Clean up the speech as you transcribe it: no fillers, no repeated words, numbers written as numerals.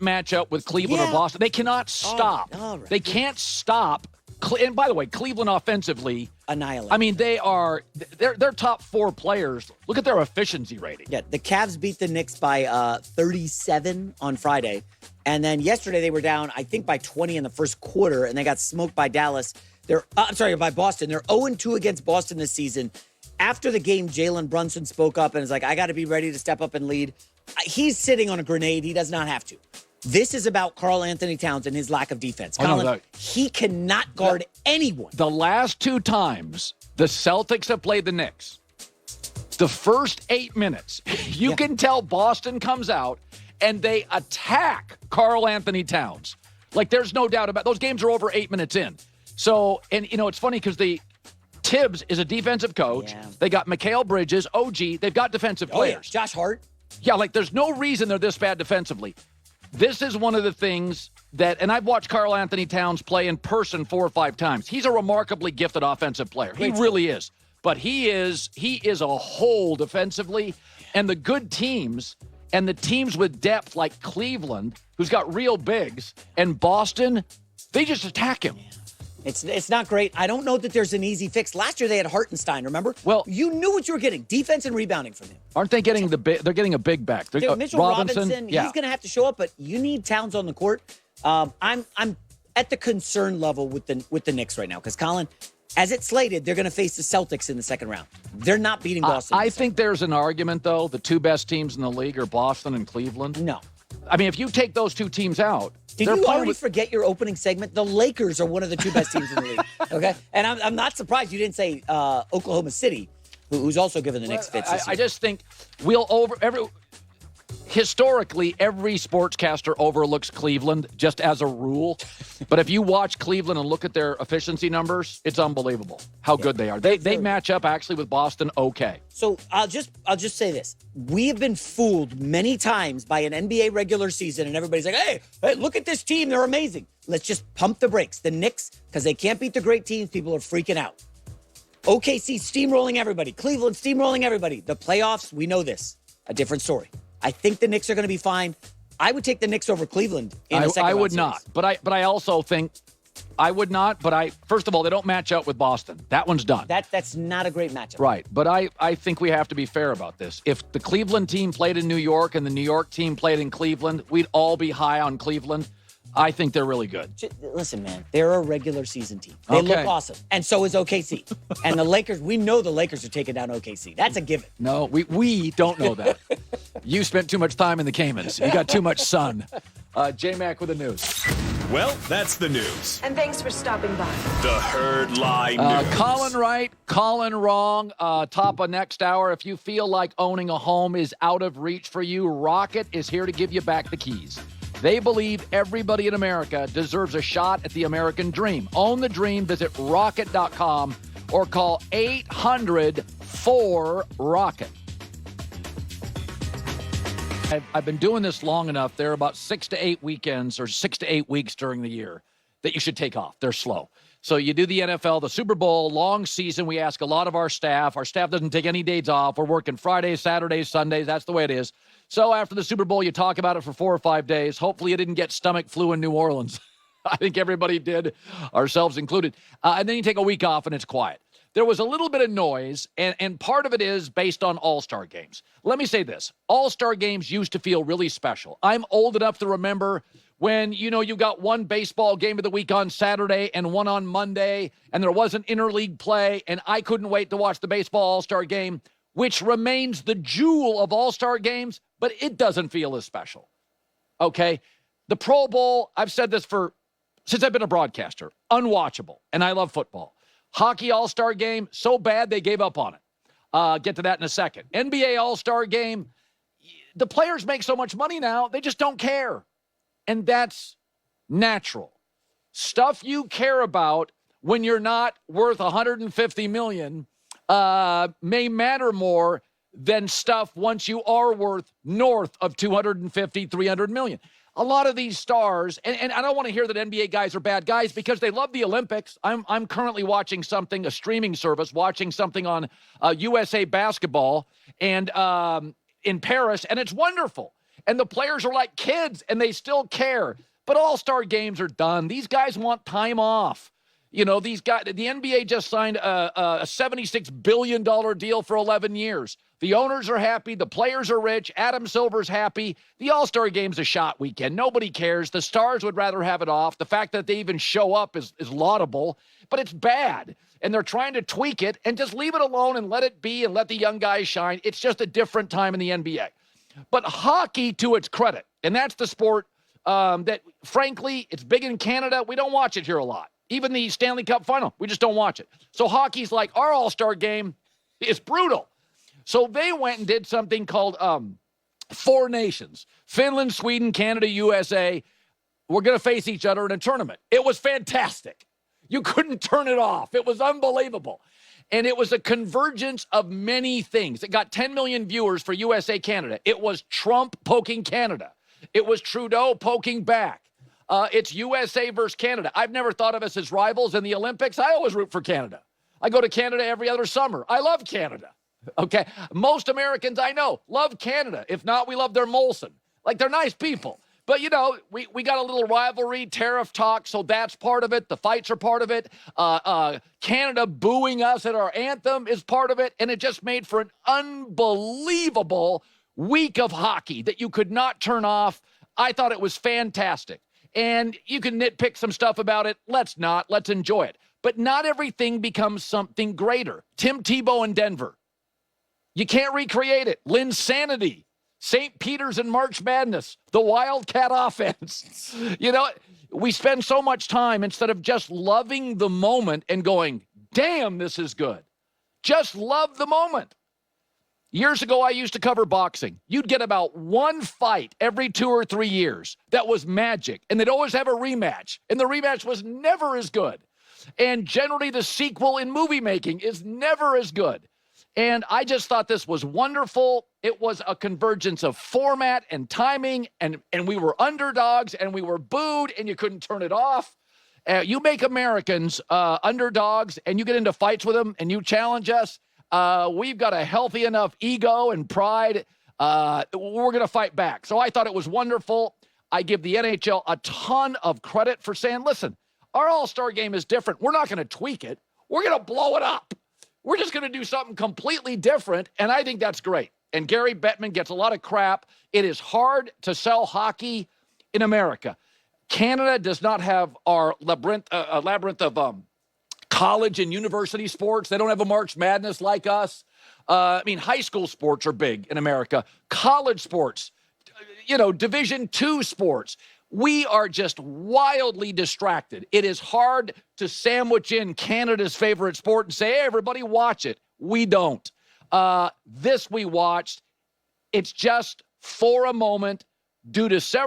match up with Cleveland or Boston. They cannot stop. All right. They can't stop. And by the way, Cleveland offensively, annihilate. I mean, they're top 4 players. Look at their efficiency rating. Yeah, the Cavs beat the Knicks by 37 on Friday. And then yesterday they were down, I think, by 20 in the first quarter, and they got smoked by Dallas. By Boston. They're 0-2 against Boston this season. After the game, Jalen Brunson spoke up and is like, I got to be ready to step up and lead. He's sitting on a grenade. He does not have to. This is about Karl Anthony Towns and his lack of defense. Colin, he cannot guard anyone. The last 2 times the Celtics have played the Knicks, the first 8 minutes, you can tell Boston comes out and they attack Karl Anthony Towns. Like, there's no doubt about it. Those games are over 8 minutes in. So, and, it's funny because Tibbs is a defensive coach. Yeah. They got Mikal Bridges, OG. They've got defensive players. Josh Hart. Yeah, like, there's no reason they're this bad defensively. This is one of the things that, and I've watched Karl Anthony Towns play in person 4 or 5 times. He's a remarkably gifted offensive player. He really is. But he is a whole defensively. And the good teams and the teams with depth like Cleveland, who's got real bigs, and Boston, they just attack him. It's not great. I don't know that there's an easy fix. Last year they had Hartenstein, remember? Well, you knew what you were getting. Defense and rebounding from him. Aren't they getting they're getting a big back? Mitchell Robinson, he's going to have to show up, but you need Towns on the court. I'm at the concern level with the Knicks right now because, Colin, as it's slated, they're going to face the Celtics in the second round. They're not beating Boston. I think there's an argument, though. The 2 best teams in the league are Boston and Cleveland. No. I mean, if you take those 2 teams out, did you already forget your opening segment? The Lakers are one of the 2 best teams in the league. Okay, and I'm not surprised you didn't say Oklahoma City, who's also given the Knicks fits. I just think historically, every sportscaster overlooks Cleveland just as a rule. But if you watch Cleveland and look at their efficiency numbers, it's unbelievable how good they are. They match up actually with Boston okay. So I'll just say this. We have been fooled many times by an NBA regular season, and everybody's like, hey, look at this team. They're amazing. Let's just pump the brakes. The Knicks, because they can't beat the great teams, people are freaking out. OKC steamrolling everybody. Cleveland steamrolling everybody. The playoffs, we know this. A different story. I think the Knicks are going to be fine. I would take the Knicks over Cleveland in a second round I would series. not. But I also think I would not. But first of all, they don't match up with Boston. That one's done. That's not a great matchup. Right. But I think we have to be fair about this. If the Cleveland team played in New York and the New York team played in Cleveland, we'd all be high on Cleveland. I think they're really good. Listen, man, they're a regular season team. They look awesome. And so is OKC. And the Lakers, we know the Lakers are taking down OKC. That's a given. No, we don't know that. You spent too much time in the Caymans. You got too much sun. J-Mac with the news. Well, that's the news. And thanks for stopping by. The Herd Lie News. Colin right, Colin wrong. Top of next hour. If you feel like owning a home is out of reach for you, Rocket is here to give you back the keys. They believe everybody in America deserves a shot at the American dream. Own the dream. Visit rocket.com or call 800-4ROCKET. I've been doing this long enough. There are about 6 to 8 weekends or 6 to 8 weeks during the year that you should take off. They're slow. So you do the NFL, the Super Bowl, long season. We ask a lot of our staff. Our staff doesn't take any days off. We're working Fridays, Saturdays, Sundays. That's the way it is. So after the Super Bowl, you talk about it for 4 or 5 days. Hopefully you didn't get stomach flu in New Orleans. I think everybody did, ourselves included. And then you take a week off and it's quiet. There was a little bit of noise, and part of it is based on All-Star games. Let me say this. All-Star games used to feel really special. I'm old enough to remember when, you got one baseball game of the week on Saturday and one on Monday, and there wasn't interleague play, and I couldn't wait to watch the baseball All-Star game, which remains the jewel of All-Star games, but it doesn't feel as special. Okay? The Pro Bowl, I've said this since I've been a broadcaster, unwatchable, and I love football. Hockey All-Star game, so bad they gave up on it. Get to that in a second. NBA All-Star game, the players make so much money now, they just don't care. And that's natural. Stuff you care about when you're not worth $150 million may matter more than stuff once you are worth north of $250, $300 million. A lot of these stars, and I don't want to hear that NBA guys are bad guys because they love the Olympics. I'm currently watching something, a streaming service, watching something on USA Basketball and in Paris, and it's wonderful. And the players are like kids, and they still care. But all-star games are done. These guys want time off. You know, these guys, the NBA just signed a $76 billion deal for 11 years. The owners are happy. The players are rich. Adam Silver's happy. The All-Star Game's a shot weekend. Nobody cares. The stars would rather have it off. The fact that they even show up is laudable, but it's bad. And they're trying to tweak it and just leave it alone and let it be and let the young guys shine. It's just a different time in the NBA. But hockey, to its credit, and that's the sport that, frankly, it's big in Canada. We don't watch it here a lot. Even the Stanley Cup final, we just don't watch it. So hockey's like our All-Star game is brutal. So they went and did something called Four Nations. Finland, Sweden, Canada, USA. We're going to face each other in a tournament. It was fantastic. You couldn't turn it off. It was unbelievable. And it was a convergence of many things. It got 10 million viewers for USA, Canada. It was Trump poking Canada. It was Trudeau poking back. It's USA versus Canada. I've never thought of us as rivals in the Olympics. I always root for Canada. I go to Canada every other summer. I love Canada. Okay. Most Americans I know love Canada. If not, we love their Molson. Like, they're nice people. But, you know, we got a little rivalry, tariff talk, so that's part of it. The fights are part of it. Canada booing us at our anthem is part of it. And it just made for an unbelievable week of hockey that you could not turn off. I thought it was fantastic. And you can nitpick some stuff about it. Let's not. Let's enjoy it. But not everything becomes something greater. Tim Tebow in Denver. You can't recreate it. Linsanity. St. Peter's and March Madness. The Wildcat offense. You know, we spend so much time instead of just loving the moment and going, damn, this is good. Just love the moment. Years ago, I used to cover boxing. You'd get about one fight every 2 or 3 years. That was magic. And they'd always have a rematch. And the rematch was never as good. And generally, the sequel in movie making is never as good. And I just thought this was wonderful. It was a convergence of format and timing. And we were underdogs and we were booed and you couldn't turn it off. You make Americans underdogs and you get into fights with them and you challenge us. We've got a healthy enough ego and pride. We're going to fight back. So I thought it was wonderful. I give the NHL a ton of credit for saying, listen, our All-Star game is different. We're not going to tweak it. We're going to blow it up. We're just going to do something completely different. And I think that's great. And Gary Bettman gets a lot of crap. It is hard to sell hockey in America. Canada does not have our labyrinth of college and university sports. They don't have a March Madness like us. I mean, high school sports are big in America. College sports, you know, Division II sports. We are just wildly distracted. It is hard to sandwich in Canada's favorite sport and say, hey, everybody watch it. We don't. This we watched. It's just for a moment due to several